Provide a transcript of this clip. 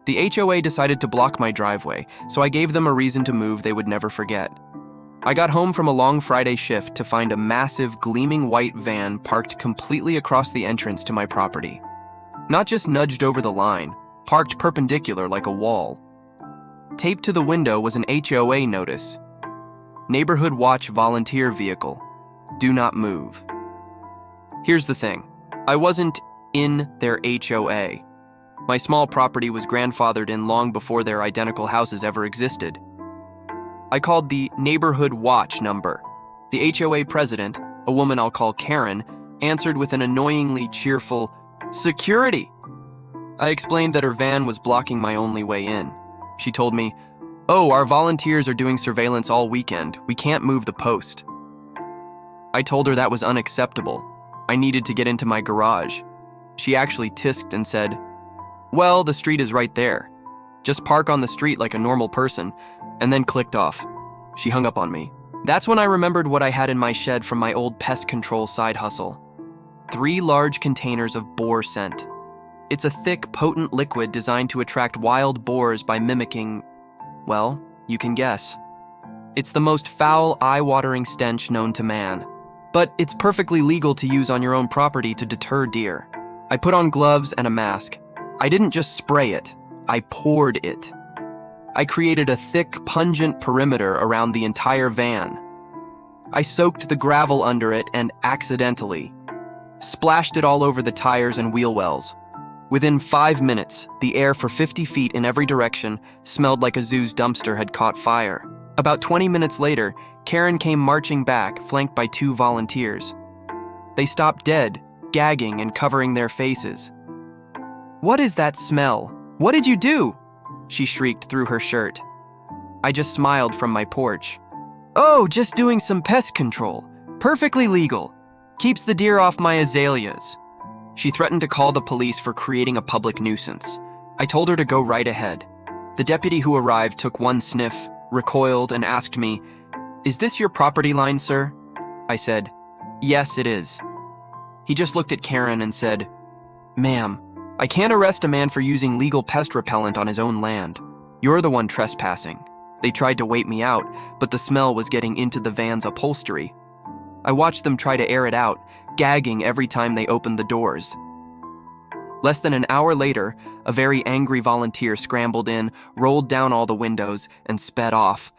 The HOA decided to block my driveway, so I gave them a reason to move they would never forget. I got home from a long Friday shift to find a massive, gleaming white van parked completely across the entrance to my property. Not just nudged over the line, parked perpendicular like a wall. Taped to the window was an HOA notice. Neighborhood Watch Volunteer Vehicle. Do not move. Here's the thing. I wasn't in their HOA. My small property was grandfathered in long before their identical houses ever existed. I called the Neighborhood Watch number. The HOA president, a woman I'll call Karen, answered with an annoyingly cheerful, "Security!" I explained that her van was blocking my only way in. She told me, "Oh, our volunteers are doing surveillance all weekend. We can't move the post." I told her that was unacceptable. I needed to get into my garage. She actually tisked and said, "Well, the street is right there. Just park on the street like a normal person," and then clicked off. She hung up on me. That's when I remembered what I had in my shed from my old pest control side hustle. 3 large containers of boar scent. It's a thick, potent liquid designed to attract wild boars by mimicking, well, you can guess. It's the most foul, eye-watering stench known to man. But it's perfectly legal to use on your own property to deter deer. I put on gloves and a mask. I didn't just spray it, I poured it. I created a thick, pungent perimeter around the entire van. I soaked the gravel under it and accidentally splashed it all over the tires and wheel wells. Within 5 minutes, the air for 50 feet in every direction smelled like a zoo's dumpster had caught fire. About 20 minutes later, Karen came marching back, flanked by 2 volunteers. They stopped dead, gagging and covering their faces. "What is that smell? What did you do?" she shrieked through her shirt. I just smiled from my porch. "Oh, just doing some pest control. Perfectly legal. Keeps the deer off my azaleas." She threatened to call the police for creating a public nuisance. I told her to go right ahead. The deputy who arrived took one sniff, recoiled, and asked me, "Is this your property line, sir?" I said, "Yes, it is." He just looked at Karen and said, "Ma'am, I can't arrest a man for using legal pest repellent on his own land. You're the one trespassing." They tried to wait me out, but the smell was getting into the van's upholstery. I watched them try to air it out, gagging every time they opened the doors. Less than an hour later, a very angry volunteer scrambled in, rolled down all the windows, and sped off.